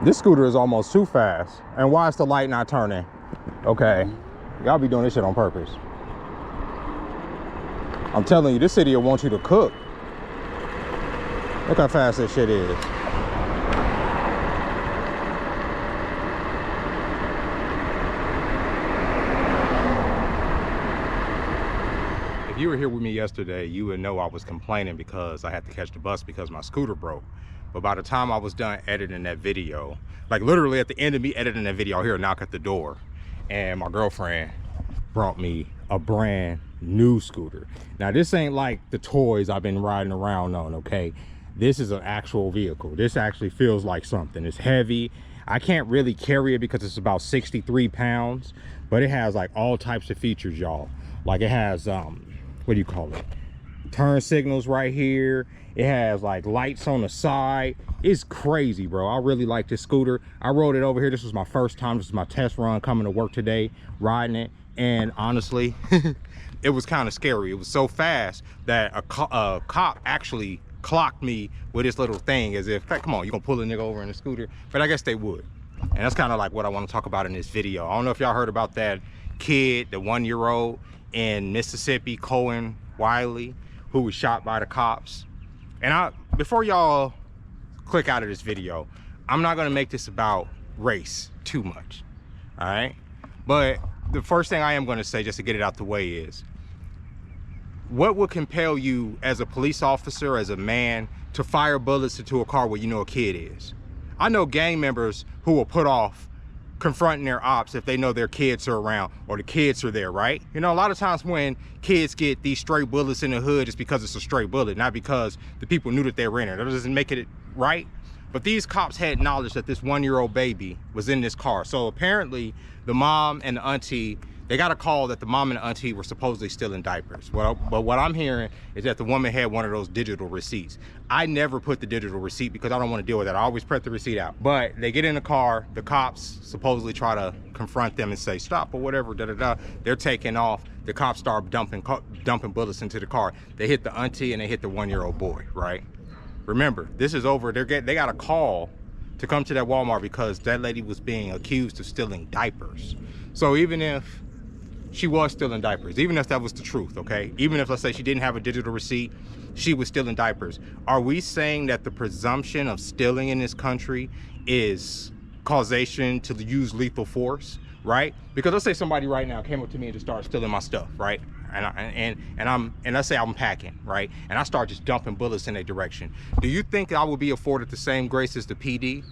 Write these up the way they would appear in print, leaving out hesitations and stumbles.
This scooter is almost too fast. And why is the light not turning? Okay, y'all be doing this shit on purpose. I'm telling you, this city will want you to cook. Look how fast this shit is. If you were here with me yesterday, you would know I was complaining because I had to catch the bus because my scooter broke. But by the time I was done editing that video, like literally at the end of me editing that video, I hear a knock at the door. And my girlfriend brought me a brand new scooter. Now this ain't like the toys I've been riding around on, okay? This is an actual vehicle. This actually feels like something. It's heavy. I can't really carry it because it's about 63 pounds, but it has like all types of features, y'all. Like it has, what do you call it? Turn signals right here. It has like lights on the side. It's crazy, bro. I really like this scooter. I rode it over here. This was my first time. This is my test run coming to work today, riding it. And honestly, it was kind of scary. It was so fast that a cop actually clocked me with this little thing as if, hey, come on, you gonna pull a nigga over in a scooter? But I guess they would. And that's kind of like what I want to talk about in this video. I don't know if y'all heard about that kid, the 1-year-old in Mississippi, Cohen Wiley, who was shot by the cops. And before y'all click out of this video, I'm not gonna make this about race too much, all right? But the first thing I am gonna say, just to get it out the way, is what would compel you as a police officer, as a man, to fire bullets into a car where you know a kid is? I know gang members who will put off confronting their ops if they know their kids are around or the kids are there, right? You know, a lot of times when kids get these stray bullets in the hood, it's because it's a stray bullet, not because the people knew that they were in there. That doesn't make it right. But these cops had knowledge that this 1-year-old baby was in this car. So apparently the mom and the auntie, they got a call that the mom and the auntie were supposedly still in diapers. But what I'm hearing is that the woman had one of those digital receipts. I never put the digital receipt because I don't want to deal with that. I always print the receipt out. But they get in the car, the cops supposedly try to confront them and say, stop or whatever, da-da-da. They're taking off. The cops start dumping bullets into the car. They hit the auntie and they hit the 1-year-old boy, right? Remember, this is over. They got a call to come to that Walmart because that lady was being accused of stealing diapers. So even if she was still in diapers, even if that was the truth, okay? Even if, let's say, she didn't have a digital receipt, she was still in diapers. Are we saying that the presumption of stealing in this country is causation to use lethal force, right? Because let's say somebody right now came up to me and just started stealing my stuff, right? And let's say I'm packing, right? And I start just dumping bullets in their direction. Do you think I would be afforded the same grace as the PD?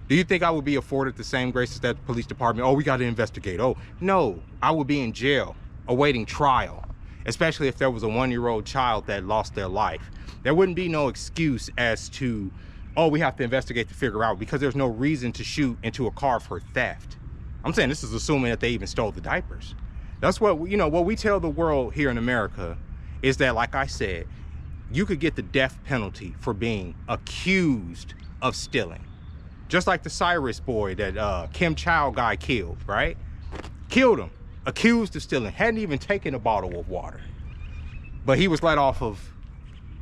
Do you think I would be afforded the same grace as that police department? Oh, we got to investigate. Oh, no, I would be in jail awaiting trial, especially if there was a 1-year-old child that lost their life. There wouldn't be no excuse as to, oh, we have to investigate to figure out, because there's no reason to shoot into a car for theft. I'm saying this is assuming that they even stole the diapers. That's what, you know, what we tell the world here in America is that, like I said, you could get the death penalty for being accused of stealing. Just like the Cyrus boy that Kim Chow guy killed, right? Killed him, accused of stealing, hadn't even taken a bottle of water. But he was let off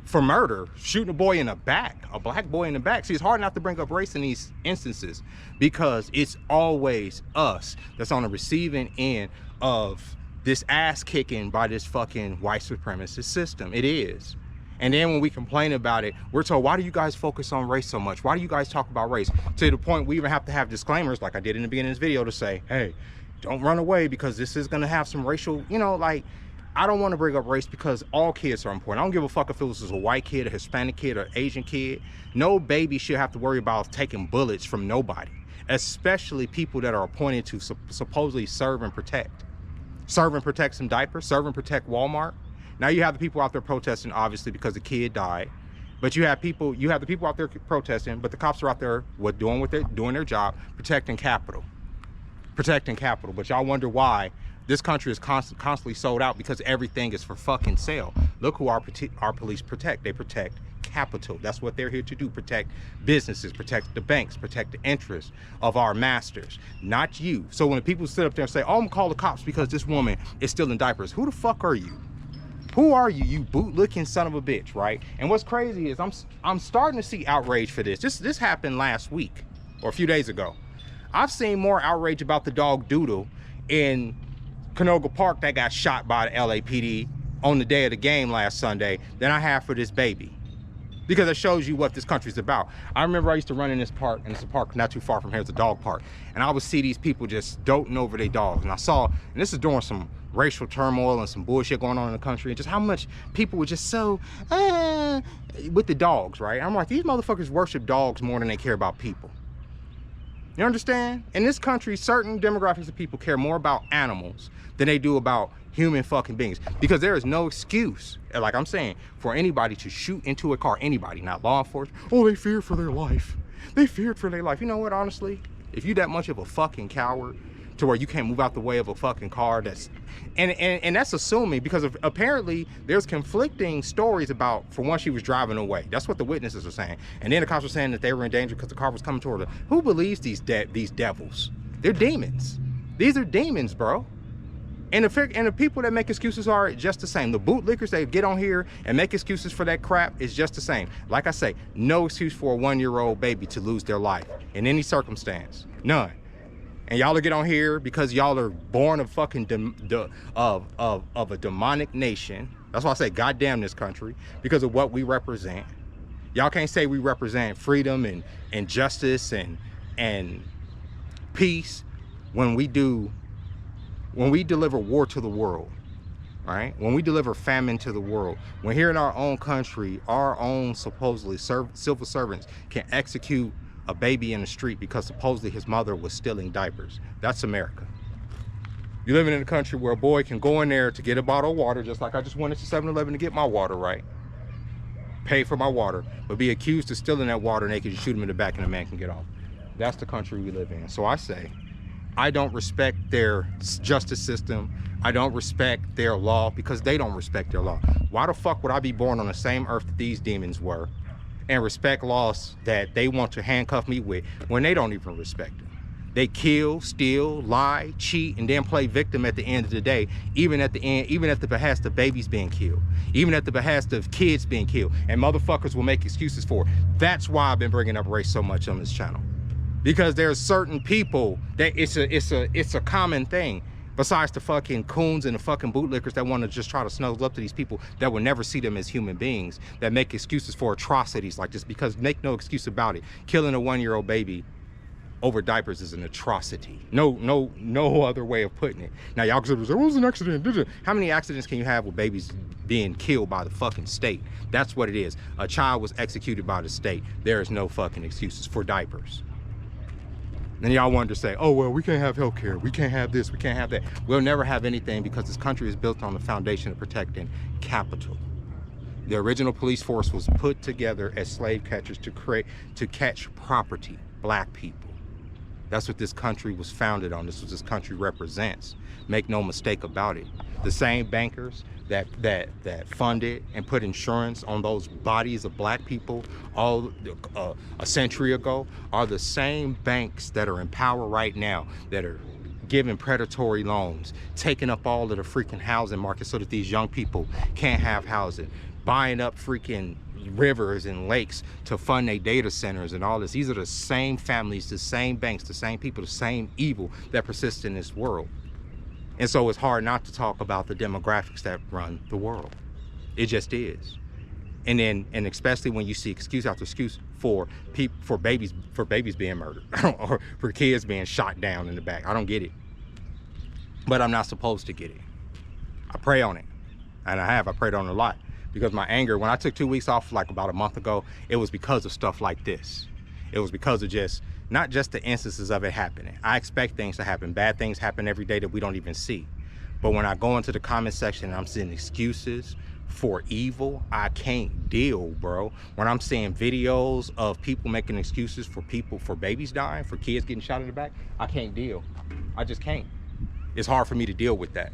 for murder, shooting a boy in the back, a black boy in the back. See, it's hard not to bring up race in these instances because it's always us that's on the receiving end of this ass kicking by this fucking white supremacist system. It is. And then when we complain about it, we're told, why do you guys focus on race so much? Why do you guys talk about race? To the point we even have to have disclaimers, like I did in the beginning of this video, to say, hey, don't run away because this is gonna have some racial, you know, like, I don't want to bring up race because all kids are important. I don't give a fuck if it was a white kid, a Hispanic kid, or Asian kid. No baby should have to worry about taking bullets from nobody, especially people that are appointed to supposedly serve and protect. Serve and protect some diapers, serve and protect Walmart. Now you have the people out there protesting, obviously, because the kid died. But you have the people out there protesting, but the cops are out there doing their job, protecting capital. Protecting capital. But y'all wonder why this country is constantly sold out, because everything is for fucking sale. Look who our police protect. They protect capital. That's what they're here to do. Protect businesses, protect the banks, protect the interests of our masters, not you. So when people sit up there and say, oh, I'm gonna call the cops because this woman is still in diapers, who the fuck are you? Who are you, you boot-licking son of a bitch, right? And what's crazy is I'm starting to see outrage for this. This happened last week. or a few days ago. I've seen more outrage about the dog Doodle in Canoga Park that got shot by the LAPD on the day of the game last Sunday than I have for this baby. Because it shows you what this country's about. I remember I used to run in this park, and it's a park not too far from here, it's a dog park. And I would see these people just doting over their dogs. And I saw, and this is during some racial turmoil and some bullshit going on in the country, and just how much people were just so, with the dogs, right? I'm like, these motherfuckers worship dogs more than they care about people. You understand? In this country, certain demographics of people care more about animals than they do about human fucking beings, because there is no excuse, like I'm saying, for anybody to shoot into a car. Anybody, not law enforcement. Oh, they feared for their life. They feared for their life. You know what, honestly, if you that much of a fucking coward to where you can't move out the way of a fucking car, that's and that's assuming, because of, apparently there's conflicting stories about, for one, she was driving away. That's what the witnesses are saying, and then the cops were saying that they were in danger because the car was coming toward her. Who believes these devils? They're demons. These are demons, bro. And the people that make excuses are just the same. The bootlickers that get on here and make excuses for that crap is just the same. Like I say, no excuse for a 1-year-old baby to lose their life in any circumstance. None. And y'all will get on here because y'all are born of fucking of a demonic nation. That's why I say goddamn this country, because of what we represent. Y'all can't say we represent freedom and justice and peace when we deliver war to the world, right? When we deliver famine to the world. When here in our own country, our own supposedly civil servants can execute a baby in the street because supposedly his mother was stealing diapers. That's America. You're living in a country where a boy can go in there to get a bottle of water, just like I just went to 7-Eleven to get my water, right? Pay for my water, but be accused of stealing that water and they can just shoot him in the back and the man can get off. That's the country we live in. So I say, I don't respect their justice system. I don't respect their law because they don't respect their law. Why the fuck would I be born on the same earth that these demons were and respect laws that they want to handcuff me with when they don't even respect them? They kill, steal, lie, cheat, and then play victim at the end of the day, even at the end, even at the behest of babies being killed, even at the behest of kids being killed, and motherfuckers will make excuses for it. That's why I've been bringing up race so much on this channel. Because there's certain people that it's a common thing, besides the fucking coons and the fucking bootlickers that want to just try to snuggle up to these people that will never see them as human beings, that make excuses for atrocities like this, because make no excuse about it. Killing a 1-year-old baby over diapers is an atrocity. No other way of putting it. Now y'all can say, well, it was an accident. How many accidents can you have with babies being killed by the fucking state? That's what it is. A child was executed by the state. There is no fucking excuses for diapers. Then y'all wanted to say, oh, well, we can't have health care. We can't have this. We can't have that. We'll never have anything because this country is built on the foundation of protecting capital. The original police force was put together as slave catchers to catch property, black people. That's what this country was founded on. This is what this country represents. Make no mistake about it. The same bankers that funded and put insurance on those bodies of black people all a century ago are the same banks that are in power right now, that are giving predatory loans, taking up all of the freaking housing market so that these young people can't have housing, buying up freaking rivers and lakes to fund their data centers and all this. These are the same families, the same banks, the same people, the same evil that persists in this world. And so it's hard not to talk about the demographics that run the world. It just is. And especially when you see excuse after excuse for babies being murdered or for kids being shot down in the back. I don't get it. But I'm not supposed to get it. I pray on it. And I prayed on it a lot. Because my anger, when I took 2 weeks off like about a month ago, it was because of stuff like this. It was because of not just the instances of it happening. I expect things to happen. Bad things happen every day that we don't even see. But when I go into the comment section and I'm seeing excuses for evil, I can't deal, bro. When I'm seeing videos of people making excuses for babies dying, for kids getting shot in the back, I can't deal. I just can't. It's hard for me to deal with that.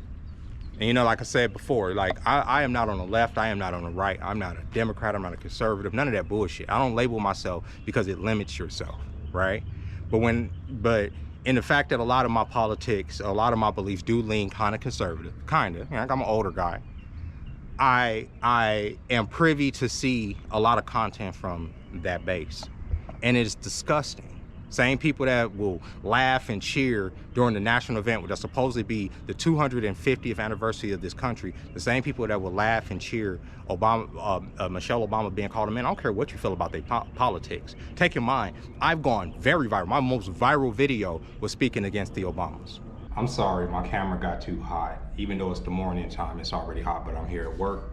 And you know, like I said before, like I am not on the left, I am not on the right, I'm not a Democrat, I'm not a conservative, none of that bullshit. I don't label myself because it limits yourself, right? But in the fact that a lot of my politics, a lot of my beliefs do lean kind of conservative, you know, I'm an older guy. I am privy to see a lot of content from that base, and it is disgusting. Same people that will laugh and cheer during the national event, which will supposedly be the 250th anniversary of this country. The same people that will laugh and cheer Michelle Obama being called a man. I don't care what you feel about their politics. Take in mind, I've gone very viral. My most viral video was speaking against the Obamas. I'm sorry, my camera got too hot. Even though it's the morning time, it's already hot, but I'm here at work,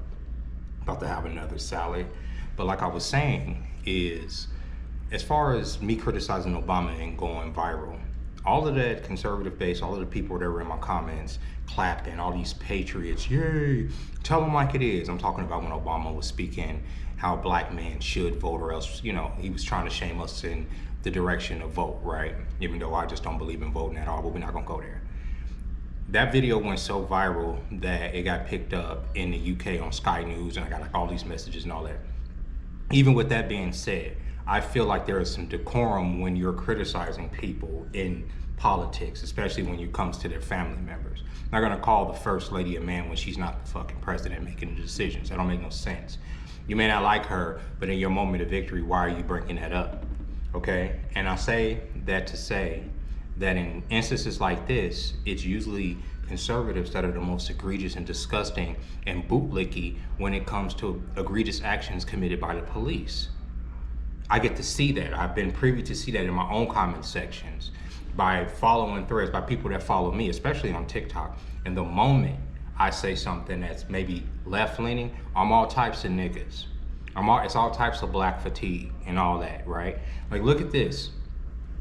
about to have another salad. But like I was saying is, as far as me criticizing Obama and going viral, all of that conservative base, all of the people that were in my comments clapping, all these patriots, yay, tell them like it is. I'm talking about when Obama was speaking how black men should vote, or else, you know, he was trying to shame us in the direction of vote, right? Even though I just don't believe in voting at all, but we're not gonna go there. That video went so viral that it got picked up in the UK on Sky News, and I got like all these messages and all that. Even with that being said, I feel like there is some decorum when you're criticizing people in politics, especially when it comes to their family members. I'm not gonna call the first lady a man when she's not the fucking president making the decisions. That don't make no sense. You may not like her, but in your moment of victory, why are you bringing that up? Okay, and I say that to say that in instances like this, it's usually conservatives that are the most egregious and disgusting and bootlicky when it comes to egregious actions committed by the police. I get to see that. I've been privy to see that in my own comment sections, by following threads, by people that follow me, especially on TikTok. And the moment I say something that's maybe left-leaning, I'm all types of niggas. It's all types of black fatigue and all that, right? Like, look at this.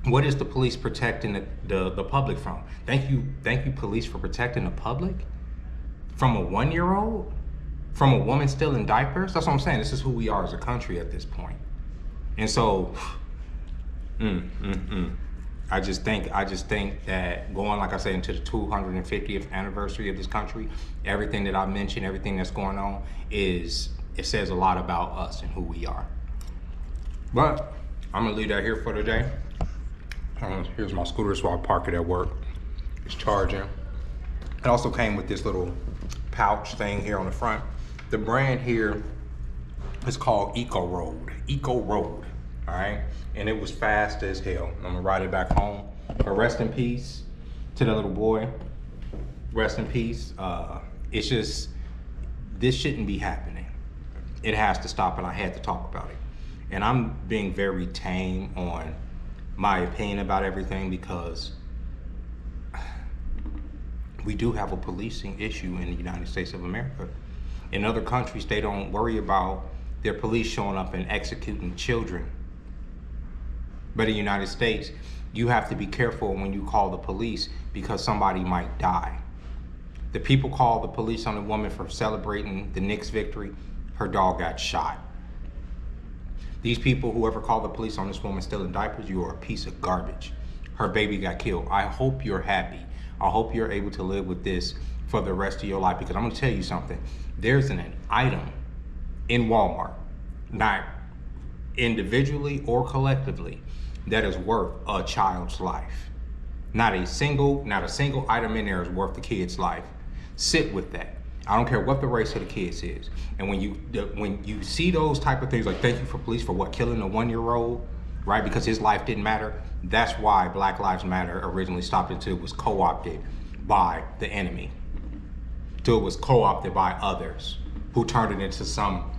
What is the police protecting the public from? Thank you, police, for protecting the public from a 1-year-old, from a woman still in diapers. That's what I'm saying. This is who we are as a country at this point. And so, I just think that going, like I said, into the 250th anniversary of this country, everything that I mentioned, everything that's going on, it says a lot about us and who we are. But I'm gonna leave that here for today. Here's my scooter, so I park it at work. It's charging. It also came with this little pouch thing here on the front. The brand here is called Eco Road, all right? And it was fast as hell. I'm gonna ride it back home. But rest in peace to the little boy. Rest in peace. It's just, this shouldn't be happening. It has to stop, and I had to talk about it. And I'm being very tame on my opinion about everything, because we do have a policing issue in the United States of America. In other countries, they don't worry about their police showing up and executing children. But in the United States, you have to be careful when you call the police, because somebody might die. The people called the police on the woman for celebrating the Knicks victory. Her dog got shot. These people, whoever called the police on this woman still in diapers, you are a piece of garbage. Her baby got killed. I hope you're happy. I hope you're able to live with this for the rest of your life, because I'm gonna tell you something. There's an item in Walmart, not individually or collectively, that is worth a child's life. Not a single item in there is worth the kid's life. Sit with that. I don't care what the race of the kids is. And when you see those type of things, like thank you for police for what, killing a 1-year-old, right? Because his life didn't matter. That's why Black Lives Matter originally stopped until it was co-opted by the enemy. Till it was co-opted by others who turned it into some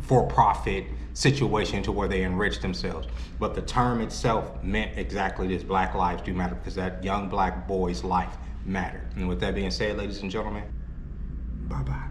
for-profit situation to where they enriched themselves. But the term itself meant exactly this: Black lives do matter, because that young black boy's life mattered. And with that being said, ladies and gentlemen, bye-bye.